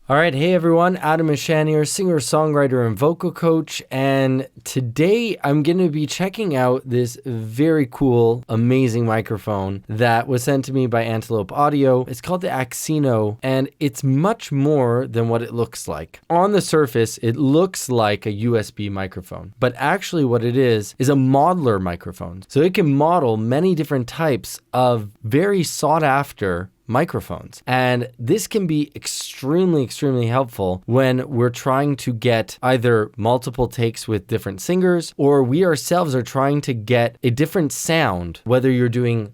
All right, hey everyone, Adam Mishan here, singer, songwriter, and vocal coach. And today I'm going to be checking out this very cool, amazing microphone that was sent to me by Antelope Audio. It's called the Axino, and it's much more than what it looks like. On the surface, it looks like a USB microphone, but actually what it is a modeler microphone. So it can model many different types of very sought after microphones. And this can be extremely helpful when we're trying to get either multiple takes with different singers, or we ourselves are trying to get a different sound, whether you're doing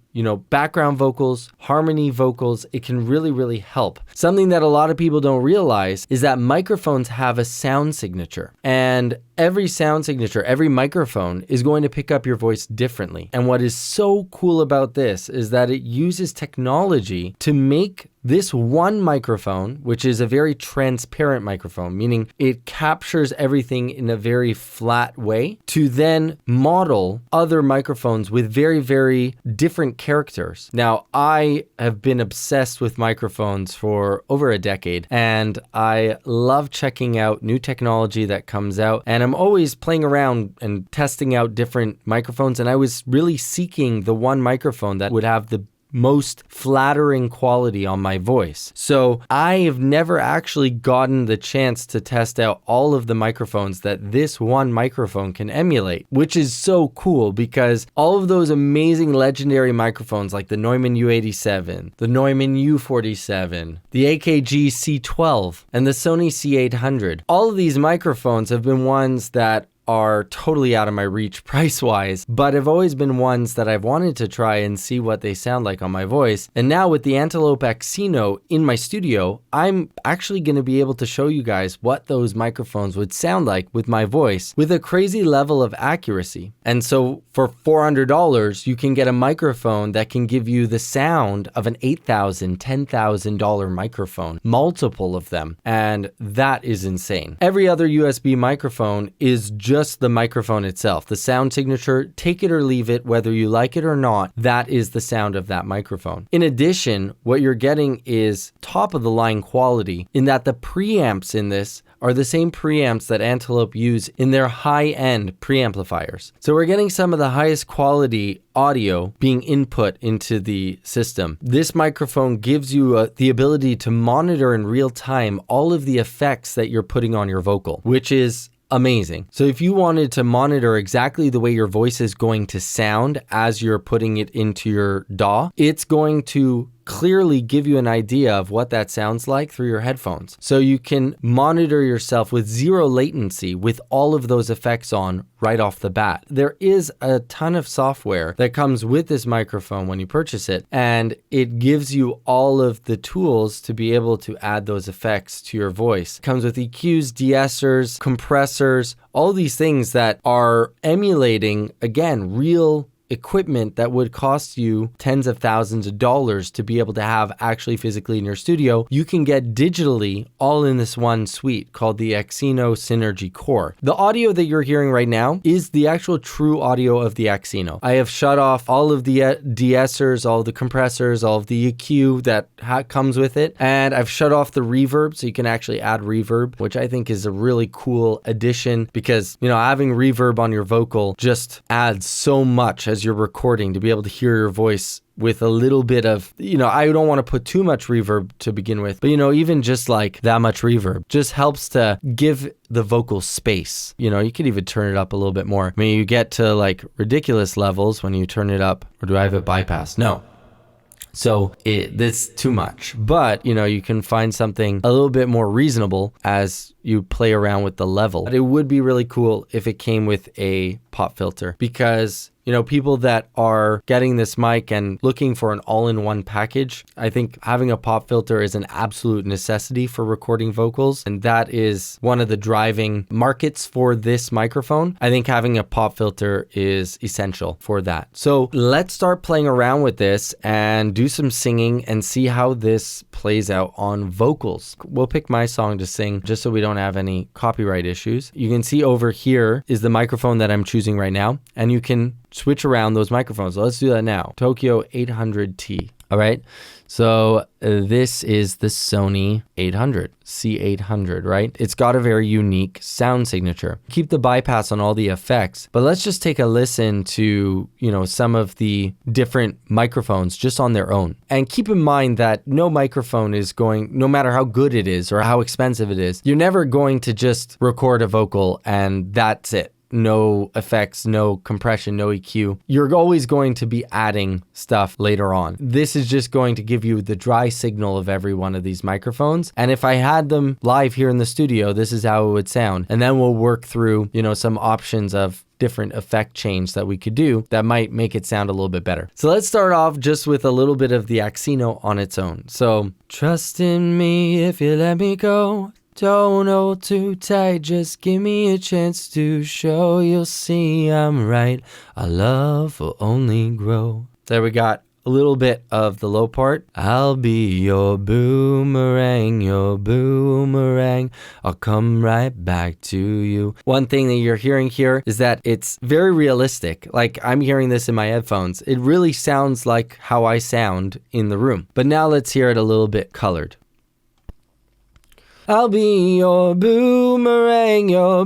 background vocals, harmony vocals. It can really help. Something that a lot of people don't realize is that microphones have a sound signature, and every sound signature, every microphone is going to pick up your voice differently. And what is so cool about this is that it uses technology to make this one microphone, which is a very transparent microphone, meaning it captures everything in a very flat way, to then model other microphones with very different characters. Now, I have been obsessed with microphones for over a decade, and I love checking out new technology that comes out, and I'm always playing around and testing out different microphones, and I was really seeking the one microphone that would have the most flattering quality on my voice. So I have never actually gotten the chance to test out all of the microphones that this one microphone can emulate, which is so cool because all of those amazing legendary microphones like the Neumann U87, the Neumann U87, the AKG C12, and the Sony C800, all of these microphones have been ones that are totally out of my reach price-wise, but have always been ones that I've wanted to try and see what they sound like on my voice. And now with the Antelope Axino in my studio, I'm actually going to be able to show you guys what those microphones would sound like with my voice with a crazy level of accuracy. And so for $400, you can get a microphone that can give you the sound of an $8,000, $10,000 microphone, multiple of them. And that is insane. Every other USB microphone is just the microphone itself. The sound signature, take it or leave it, whether you like it or not, that is the sound of that microphone. In addition, what you're getting is top of the line quality in that the preamps in this are the same preamps that Antelope use in their high-end preamplifiers. So we're getting some of the highest quality audio being input into the system. This microphone gives you the ability to monitor in real time all of the effects that you're putting on your vocal, which is amazing. So if you wanted to monitor exactly the way your voice is going to sound as you're putting it into your DAW, it's going to clearly give you an idea of what that sounds like through your headphones. So you can monitor yourself with zero latency with all of those effects on right off the bat. There is a ton of software that comes with this microphone when you purchase it, and it gives you all of the tools to be able to add those effects to your voice. It comes with EQs, De-Essers, compressors, all these things that are emulating, again, real equipment that would cost you tens of thousands of dollars to be able to have actually physically in your studio. You can get digitally all in this one suite called the Axino Synergy Core. The audio that you're hearing right now is the actual true audio of the Axino. I have shut off all of the De-Essers, all of the compressors, all of the EQ that comes with it, and I've shut off the reverb so you can actually add reverb, which I think is a really cool addition because, having reverb on your vocal just adds so much as you're recording to be able to hear your voice with a little bit of, I don't want to put too much reverb to begin with, but even just like that much reverb just helps to give the vocal space. You could even turn it up a little bit more. I mean, you get to like ridiculous levels when you turn it up. Or do I have it bypassed? No. So that's too much, but you can find something a little bit more reasonable as you play around with the level. But it would be really cool if it came with a pop filter because people that are getting this mic and looking for an all-in-one package, I think having a pop filter is an absolute necessity for recording vocals. And that is one of the driving markets for this microphone. I think having a pop filter is essential for that. So let's start playing around with this and do some singing and see how this plays out on vocals. We'll pick my song to sing just so we don't have any copyright issues. You can see over here is the microphone that I'm choosing right now, and you can switch around those microphones. So let's do that now. Tokyo 800T. All right. So this is the Sony 800, C800, right? It's got a very unique sound signature. Keep the bypass on all the effects, but let's just take a listen to, some of the different microphones just on their own. And keep in mind that no microphone is going, no matter how good it is or how expensive it is, you're never going to just record a vocal and that's it. No effects, no compression, no EQ. You're always going to be adding stuff later on. This is just going to give you the dry signal of every one of these microphones. And if I had them live here in the studio, this is how it would sound. And then we'll work through, some options of different effect change that we could do that might make it sound a little bit better. So let's start off just with a little bit of the Axino on its own. So trust in me if you let me go. Don't hold too tight, just give me a chance to show. You'll see I'm right, our love will only grow. There we got a little bit of the low part. I'll be your boomerang, I'll come right back to you. One thing that you're hearing here is that it's very realistic. Like I'm hearing this in my headphones. It really sounds like how I sound in the room. But now let's hear it a little bit colored. I'll be your boomerang, I'll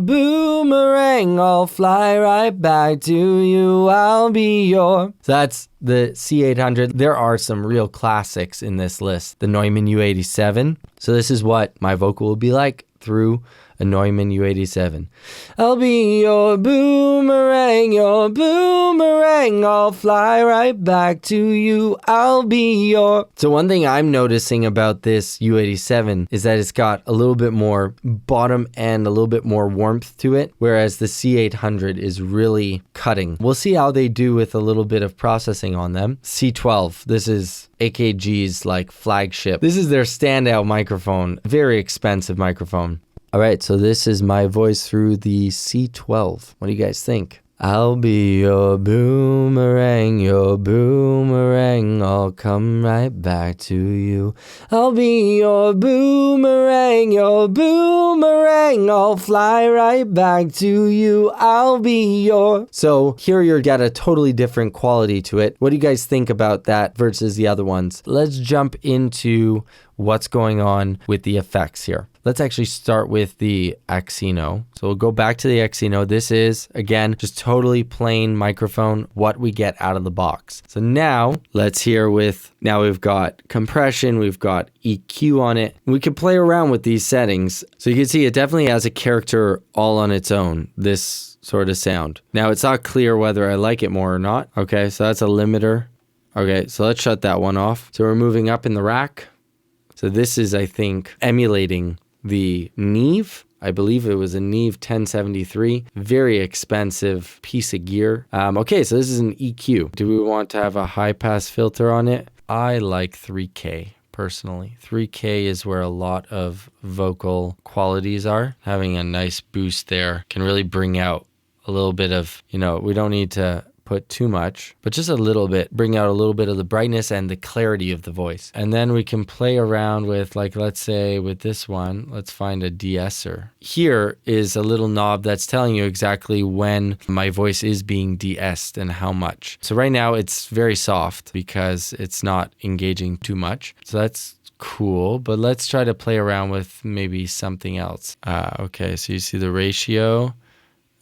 fly right back to you, I'll be your... So that's the C800. There are some real classics in this list. The Neumann U87. So this is what my vocal will be like through a Neumann U87. I'll be your boomerang, I'll fly right back to you, I'll be your... So one thing I'm noticing about this U87 is that it's got a little bit more bottom end, a little bit more warmth to it, whereas the C800 is really cutting. We'll see how they do with a little bit of processing on them. C12, this is AKG's like flagship. This is their standout microphone, very expensive microphone. All right, so this is my voice through the C12. What do you guys think? I'll be your boomerang, I'll come right back to you. I'll be your boomerang, I'll fly right back to you. I'll be your... So here you're got a totally different quality to it. What do you guys think about that versus the other ones? Let's jump into what's going on with the effects here. Let's actually start with the Axino. So we'll go back to the Axino. This is, again, just totally plain microphone, what we get out of the box. So now let's hear now we've got compression, we've got EQ on it. We can play around with these settings. So you can see it definitely has a character all on its own, this sort of sound. Now it's not clear whether I like it more or not. Okay, so that's a limiter. Okay, so let's shut that one off. So we're moving up in the rack. So this is, I think, emulating the Neve. I believe it was a Neve 1073. Very expensive piece of gear. Okay, so this is an EQ. Do we want to have a high pass filter on it? I like 3K personally. 3K is where a lot of vocal qualities are. Having a nice boost there can really bring out a little bit of, we don't need to put too much, but just a little bit, bring out a little bit of the brightness and the clarity of the voice. And then we can play around with, like, let's say with this one, let's find a De-Esser. Here is a little knob that's telling you exactly when my voice is being de-essed and how much. So right now it's very soft because it's not engaging too much. So that's cool, but let's try to play around with maybe something else. Okay, so you see the ratio.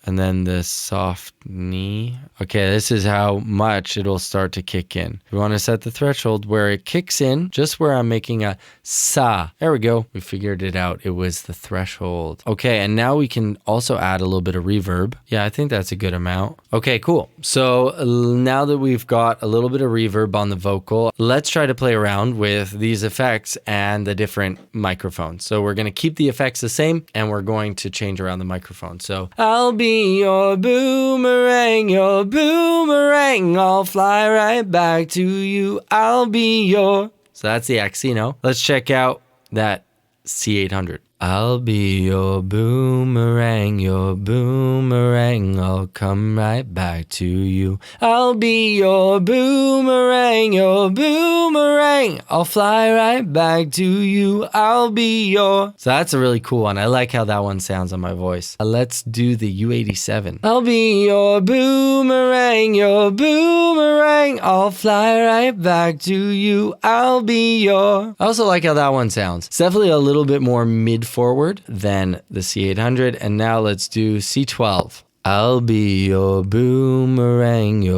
And then the soft knee. Okay, this is how much it'll start to kick in. We want to set the threshold where it kicks in, just where I'm making a sa. There we go. We figured it out. It was the threshold. Okay, and now we can also add a little bit of reverb. Yeah, I think that's a good amount. Okay, cool. So now that we've got a little bit of reverb on the vocal, let's try to play around with these effects and the different microphones. So we're going to keep the effects the same, and we're going to change around the microphone. So I'll be your boomerang, I'll fly right back to you, I'll be your... So that's the Axino. Let's check out that C800. I'll be your boomerang, I'll come right back to you. I'll be your boomerang, I'll fly right back to you. I'll be your... So that's a really cool one. I like how that one sounds on my voice. Let's do the U87. I'll be your boomerang, I'll fly right back to you. I'll be your... I also like how that one sounds. It's definitely a little bit more mid-forward than the C800. And now let's do C12. I'll be your boomerang,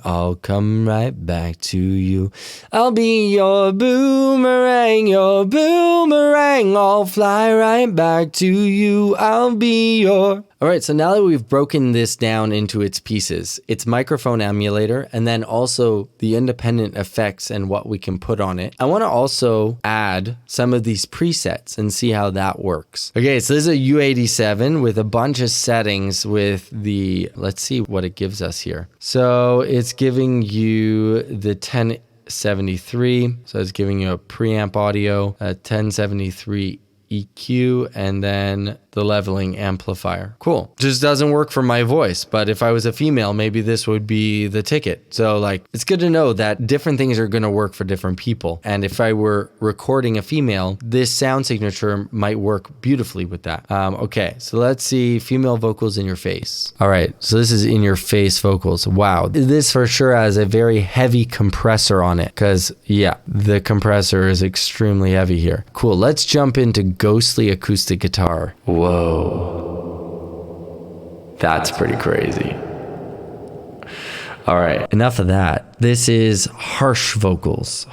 I'll come right back to you. I'll be your boomerang, I'll fly right back to you. I'll be your... All right, so now that we've broken this down into its pieces, its microphone emulator, and then also the independent effects and what we can put on it, I want to also add some of these presets and see how that works. Okay, so this is a U87 with a bunch of settings with the, let's see what it gives us here. So it's giving you the 1073, so it's giving you a preamp audio, a 1073 EQ, and then the leveling amplifier. Cool. Just doesn't work for my voice, but if I was a female, maybe this would be the ticket. So like, it's good to know that different things are going to work for different people. And if I were recording a female, this sound signature might work beautifully with that. Okay, so let's see female vocals in your face. All right, so this is in your face vocals. Wow, this for sure has a very heavy compressor on it because yeah, the compressor is extremely heavy here. Cool, let's jump into ghostly acoustic guitar. Whoa. That's pretty crazy. All right, enough of that. This is harsh vocals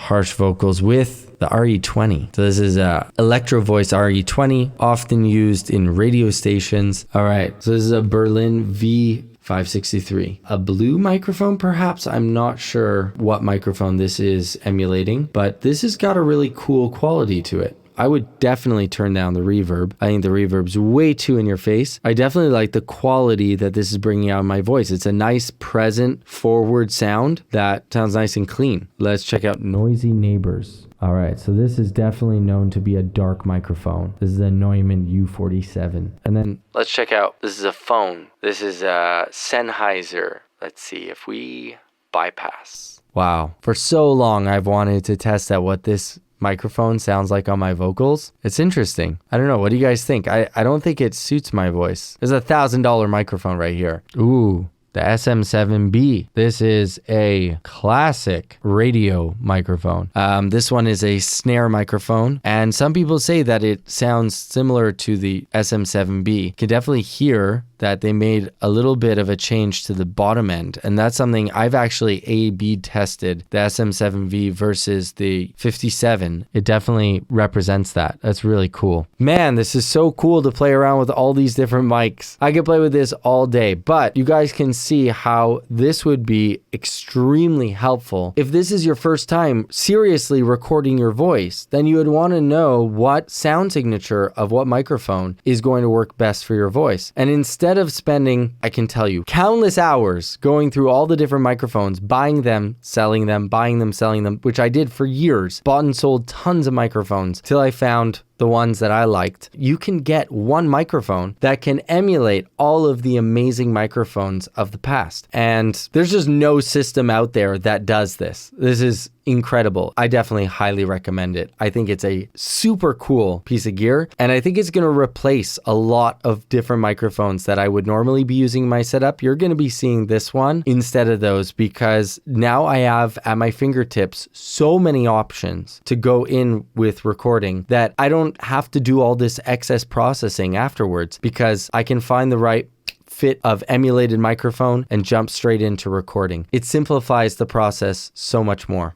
with the RE20. So this is a Electro Voice RE20, often used in radio stations. All right, so this is a Berlin V563. A blue microphone, perhaps? I'm not sure what microphone this is emulating, but this has got a really cool quality to it. I would definitely turn down the reverb. I think the reverb's way too in your face. I definitely like the quality that this is bringing out in my voice. It's a nice, present, forward sound that sounds nice and clean. Let's check out Noisy Neighbors. All right, so this is definitely known to be a dark microphone. This is a Neumann U87. And then let's check out, this is a phone. This is a Sennheiser. Let's see if we bypass. Wow, for so long I've wanted to test out what this microphone sounds like on my vocals. It's interesting. I don't know. What do you guys think? I don't think it suits my voice. There's a $1,000 microphone right here. Ooh, the SM7B. This is a classic radio microphone. This one is a snare microphone, and some people say that it sounds similar to the SM7B. You can definitely hear that they made a little bit of a change to the bottom end, and that's something I've actually A/B tested the SM7V versus the 57. It definitely represents that. That's really cool. Man, this is so cool to play around with all these different mics. I could play with this all day, but you guys can see how this would be extremely helpful. If this is your first time seriously recording your voice, then you would want to know what sound signature of what microphone is going to work best for your voice. And instead of spending, I can tell you, countless hours going through all the different microphones, buying them, selling them, buying them, selling them, which I did for years, bought and sold tons of microphones till I found the ones that I liked. You can get one microphone that can emulate all of the amazing microphones of the past. And there's just no system out there that does this. This is incredible. I definitely highly recommend it. I think it's a super cool piece of gear, and I think it's going to replace a lot of different microphones that I would normally be using in my setup. You're going to be seeing this one instead of those because now I have at my fingertips so many options to go in with recording that I don't have to do all this excess processing afterwards because I can find the right fit of emulated microphone and jump straight into recording. It simplifies the process so much more.